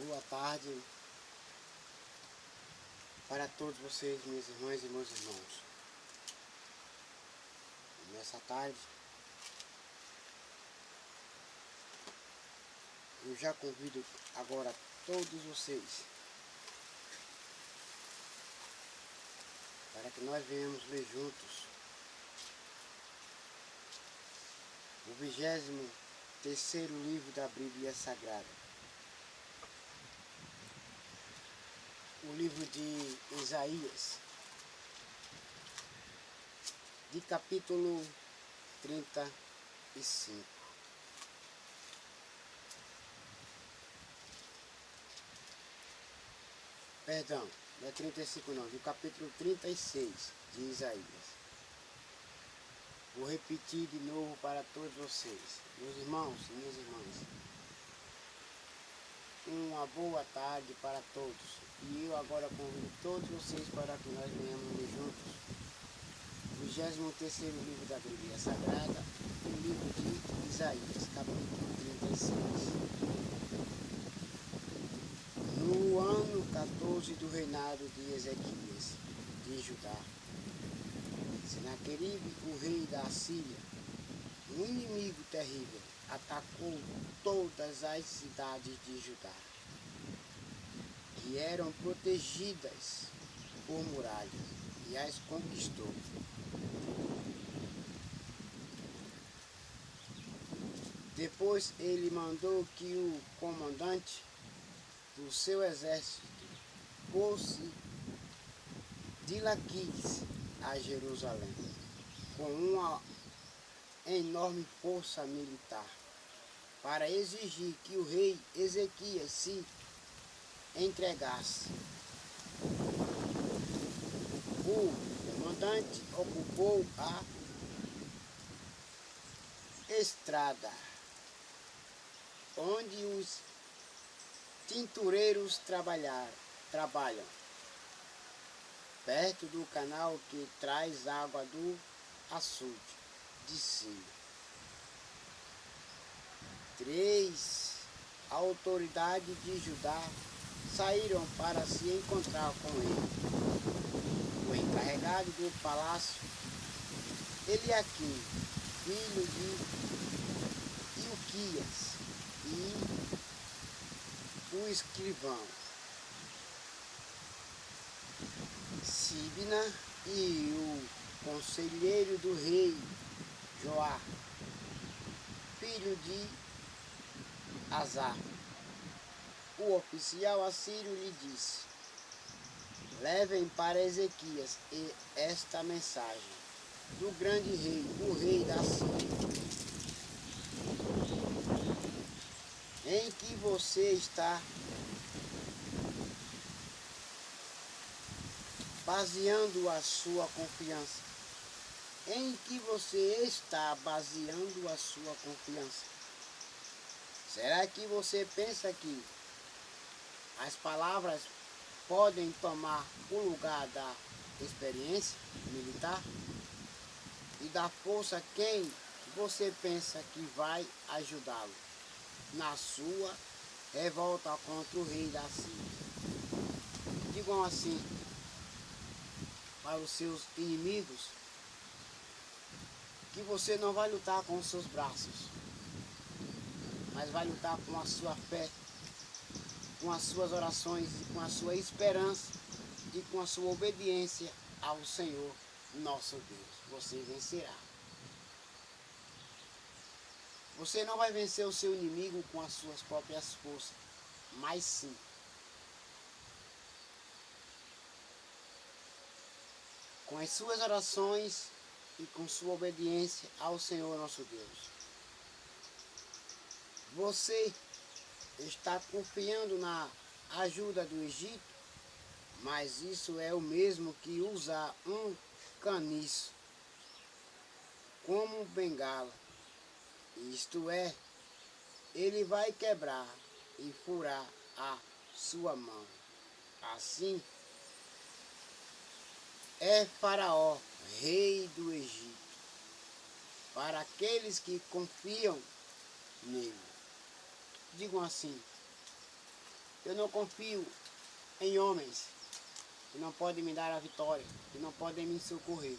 Boa tarde para todos vocês, minhas irmãs e meus irmãos. Nessa tarde, eu já convido agora todos vocês para que nós venhamos ler juntos o 23º livro da Bíblia Sagrada. O livro de Isaías, de capítulo 35. Perdão, não é 35 não, do capítulo 36 de Isaías. Vou repetir de novo para todos vocês, meus irmãos e minhas irmãs. Uma boa tarde para todos. E eu agora convido todos vocês para que nós venhamos ler juntos o 23º livro da Bíblia Sagrada, o livro de Isaías, capítulo 36. No ano 14 do reinado de Ezequias, de Judá, Senaqueribe, o rei da Assíria, um inimigo terrível, atacou todas as cidades de Judá, que eram protegidas por muralhas, e as conquistou. Depois ele mandou que o comandante do seu exército fosse de Laquis a Jerusalém, com uma enorme força militar, para exigir que o rei Ezequias se entregasse. O comandante ocupou a estrada onde os tintureiros trabalham, perto do canal que traz água do açude de cima. 3 autoridades de Judá saíram para se encontrar com ele. O encarregado do palácio, Eliaquim, filho de Ilquias, e o escrivão Sibna, e o conselheiro do rei Joá, filho de Azar. O oficial assírio lhe disse: levem para Ezequias esta mensagem do grande rei, o rei da Síria, em que você está baseando a sua confiança. Em que você está baseando a sua confiança? Será que você pensa que as palavras podem tomar o lugar da experiência militar? E da força, quem você pensa que vai ajudá-lo na sua revolta contra o rei da Síria? Digam assim para os seus inimigos que você não vai lutar com os seus braços, mas vai lutar com a sua fé, com as suas orações, e com a sua esperança e com a sua obediência ao Senhor nosso Deus. Você vencerá. Você não vai vencer o seu inimigo com as suas próprias forças, mas sim com as suas orações e com sua obediência ao Senhor nosso Deus. Você está confiando na ajuda do Egito, mas isso é o mesmo que usar um caniço como bengala. Isto é, ele vai quebrar e furar a sua mão. Assim é Faraó, rei do Egito, para aqueles que confiam nele. Digam assim: Eu não confio em homens que não podem me dar a vitória, que não podem me socorrer.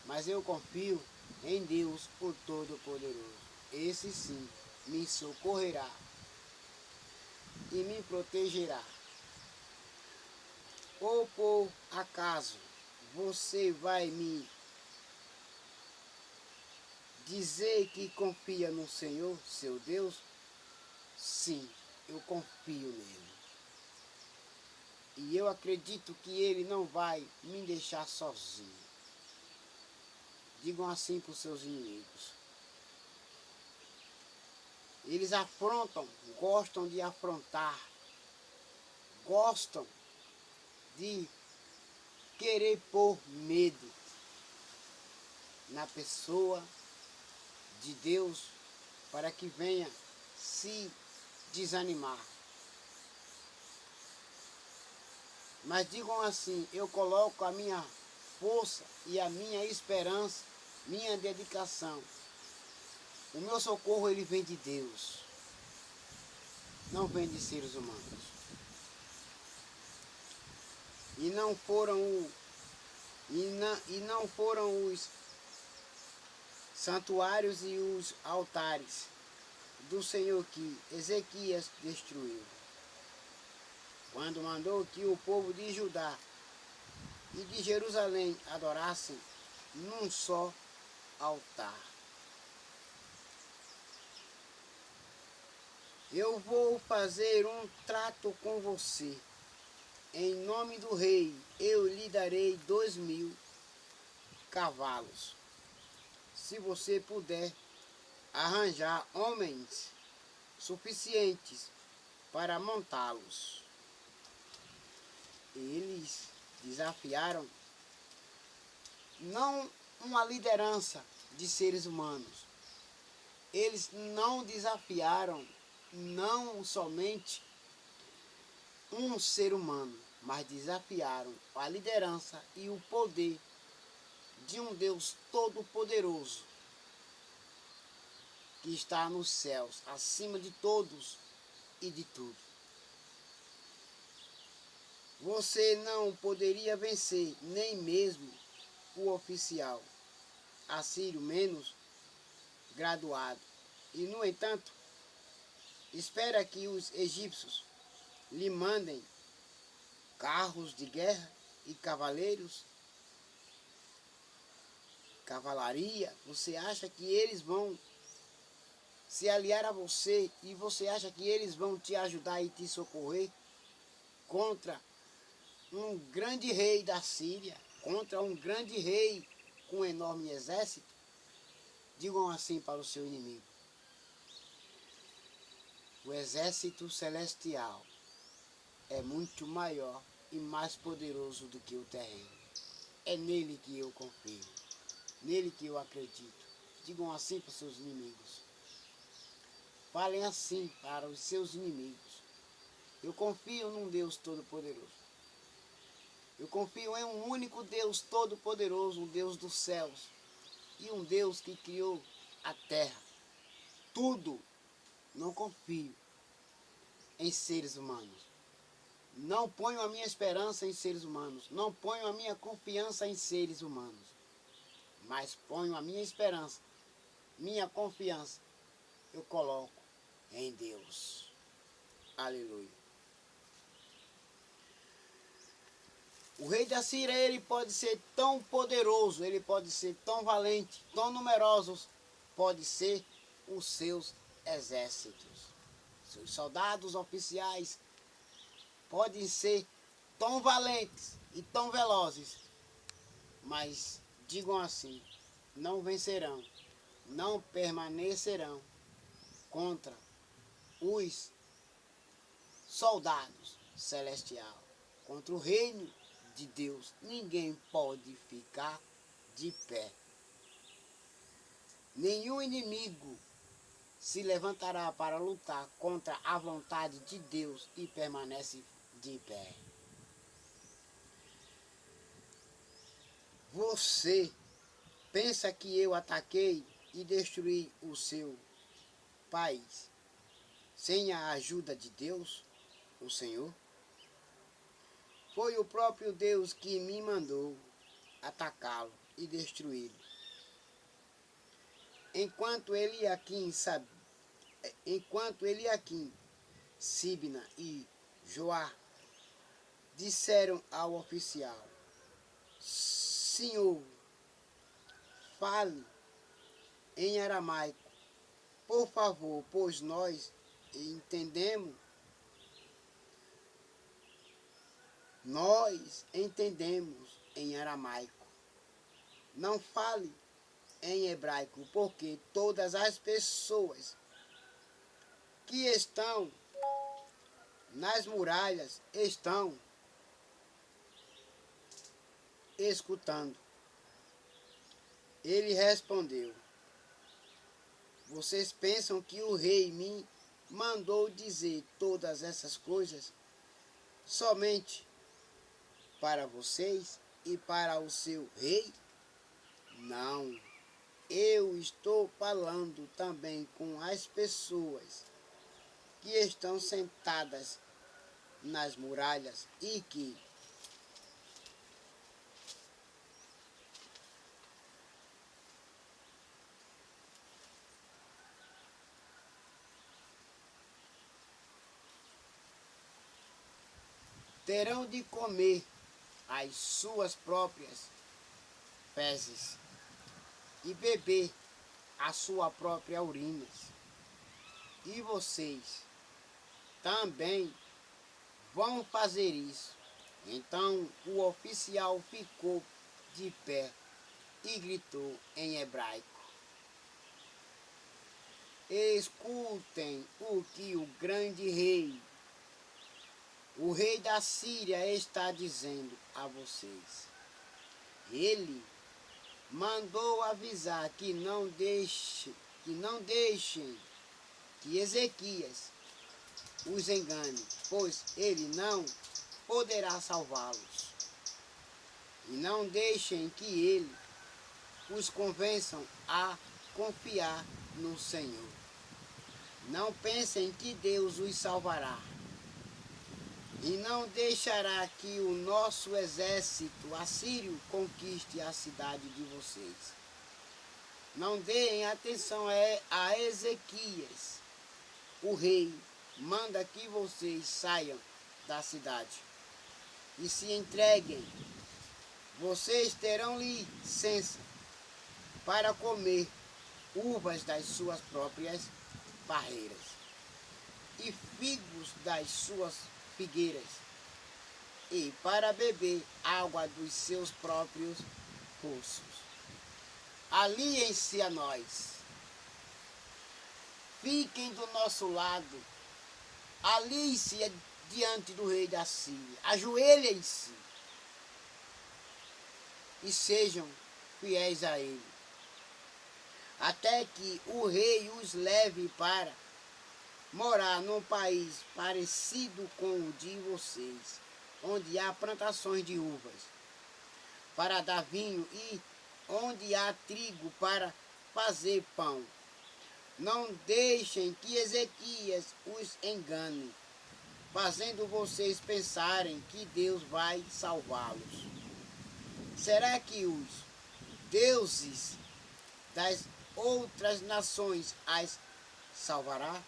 Mas eu confio em Deus, o Todo-Poderoso. Esse sim me socorrerá e me protegerá. Ou por acaso você vai me dizer que confia no Senhor, seu Deus? Sim, eu confio nele. E eu acredito que ele não vai me deixar sozinho. Digam assim para os seus inimigos. Eles afrontam, gostam de afrontar, gostam de querer pôr medo na pessoa de Deus para que venha se desanimar. Mas digam assim, eu coloco a minha força e a minha esperança, minha dedicação. O meu socorro ele vem de Deus, não vem de seres humanos. E não foram os santuários e os altares do Senhor que Ezequias destruiu, quando mandou que o povo de Judá e de Jerusalém adorassem num só altar. Eu vou fazer um trato com você. Em nome do rei, eu lhe darei 2.000 cavalos. Se você puder arranjar homens suficientes para montá-los. Eles desafiaram não uma liderança de seres humanos. Eles não desafiaram não somente um ser humano, mas desafiaram a liderança e o poder de um Deus todo-poderoso que está nos céus, acima de todos e de tudo. Você não poderia vencer nem mesmo o oficial assírio menos graduado. E, no entanto, espera que os egípcios lhe mandem carros de guerra e cavaleiros, cavalaria. Você acha que eles vão se aliar a você e você acha que eles vão te ajudar e te socorrer contra um grande rei da Síria, contra um grande rei com um enorme exército? Digam assim para o seu inimigo. O exército celestial é muito maior e mais poderoso do que o terreno. É nele que eu confio, nele que eu acredito. Digam assim para os seus inimigos. Falem assim para os seus inimigos. Eu confio num Deus todo-poderoso. Eu confio em um único Deus todo-poderoso, um Deus dos céus e um Deus que criou a terra. Tudo. Não confio em seres humanos. Não ponho a minha esperança em seres humanos. Não ponho a minha confiança em seres humanos. Mas ponho a minha esperança, minha confiança, eu coloco em Deus. Aleluia. O rei da Síria, ele pode ser tão poderoso, ele pode ser tão valente, tão numerosos, pode ser os seus exércitos. Seus soldados oficiais podem ser tão valentes e tão velozes, mas digam assim, não vencerão, não permanecerão contra os soldados celestiais, contra o reino de Deus. Ninguém pode ficar de pé. Nenhum inimigo se levantará para lutar contra a vontade de Deus e permanece de pé. Você pensa que eu ataquei e destruí o seu país sem a ajuda de Deus? o Senhor? Foi o próprio Deus que me mandou atacá-lo e destruí-lo. Enquanto Eliaquim, Sibna e Joá disseram ao oficial: Senhor, fale em aramaico, por favor, pois nós entendemos. Nós entendemos em aramaico. Não fale em hebraico, porque todas as pessoas que estão nas muralhas estão escutando. Ele respondeu: Vocês pensam que o rei me mandou dizer todas essas coisas somente para vocês e para o seu rei? Não. Eu estou falando também com as pessoas que estão sentadas nas muralhas e que terão de comer as suas próprias fezes e beber a sua própria urina. E vocês também vão fazer isso. Então o oficial ficou de pé e gritou em hebraico: Escutem o que o grande rei, o rei da Síria, está dizendo a vocês. Ele mandou avisar que não deixem que Ezequias os engane, pois ele não poderá salvá-los. E não deixem que ele os convençam a confiar no Senhor. Não pensem que Deus os salvará. E não deixará que o nosso exército assírio conquiste a cidade de vocês. Não deem atenção a Ezequias. O rei manda que vocês saiam da cidade e se entreguem. Vocês terão licença para comer uvas das suas próprias barreiras e figos das suas figueiras, e para beber água dos seus próprios poços. Aliem-se a nós. Fiquem do nosso lado. Aliem-se diante do rei da Síria. Ajoelhem-se e sejam fiéis a ele, até que o rei os leve para morar num país parecido com o de vocês, onde há plantações de uvas para dar vinho e onde há trigo para fazer pão. Não deixem que Ezequias os engane, fazendo vocês pensarem que Deus vai salvá-los. Será que os deuses das outras nações as salvará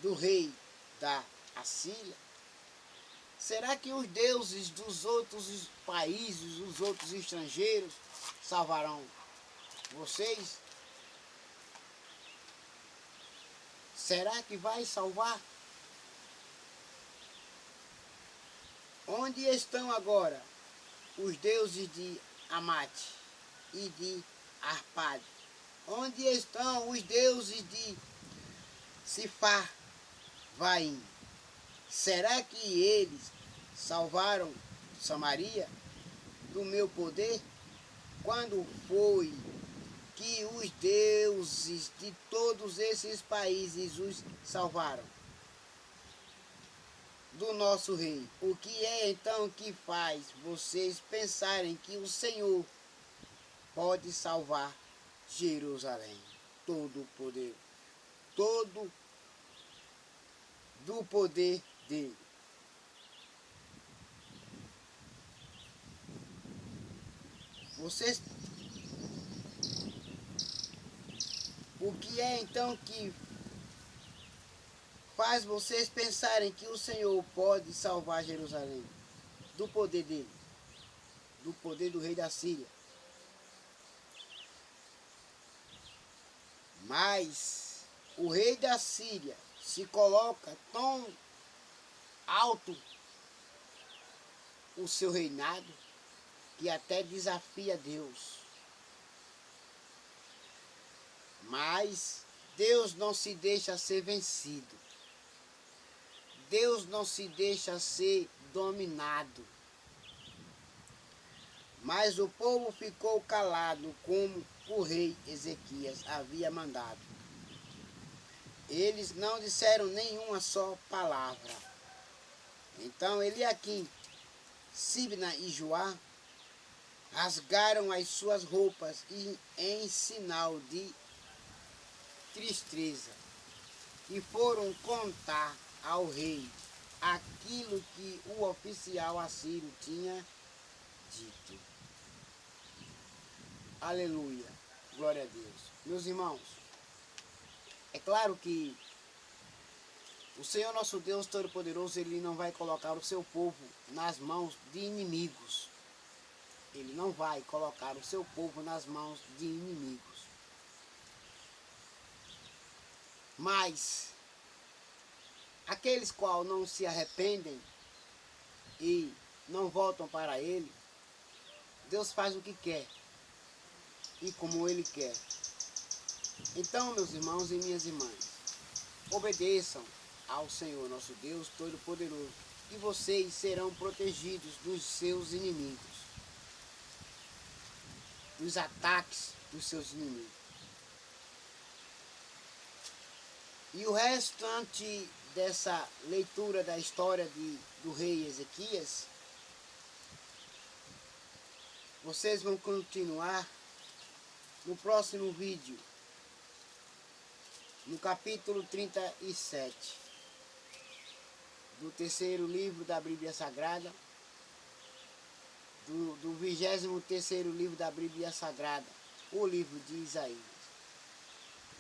do rei da Assíria? Será que os deuses dos outros países, os outros estrangeiros, salvarão vocês? Será que vai salvar? Onde estão agora os deuses de Amate e de Arpade? Onde estão os deuses de Sifar-Vaim? Será que eles salvaram Samaria do meu poder? Quando foi que os deuses de todos esses países os salvaram do nosso rei? O que é então que faz vocês pensarem que o Senhor pode salvar Jerusalém? Todo o poder, todo do poder dele. Vocês, o que é então que faz vocês pensarem que o Senhor pode salvar Jerusalém do poder dele, do poder do rei da Síria? Mas o rei da Síria se coloca tão alto o seu reinado que até desafia Deus. Mas Deus não se deixa ser vencido. Deus não se deixa ser dominado. Mas o povo ficou calado como o rei Ezequias havia mandado. Eles não disseram nenhuma só palavra. Então Eliaquim, Sibna e Joá rasgaram as suas roupas em sinal de tristeza e foram contar ao rei aquilo que o oficial assírio tinha dito. Aleluia, glória a Deus. Meus irmãos, é claro que o Senhor nosso Deus Todo-Poderoso, Ele não vai colocar o seu povo nas mãos de inimigos. Ele não vai colocar o seu povo nas mãos de inimigos. Mas aqueles qual não se arrependem e não voltam para Ele, Deus faz o que quer e como Ele quer. Então, meus irmãos e minhas irmãs, obedeçam ao Senhor nosso Deus Todo-Poderoso e vocês serão protegidos dos seus inimigos, dos ataques dos seus inimigos. E o restante dessa leitura da história do rei Ezequias, vocês vão continuar no próximo vídeo, no capítulo 37, do terceiro livro da Bíblia Sagrada, do 23º livro da Bíblia Sagrada, o livro de Isaías.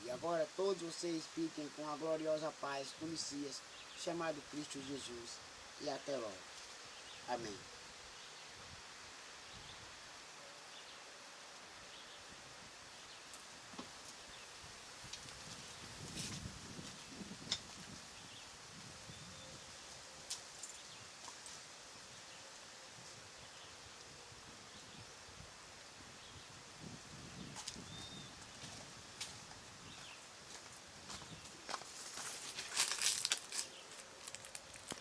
E agora todos vocês fiquem com a gloriosa paz do Messias, chamado Cristo Jesus. E até logo. Amém.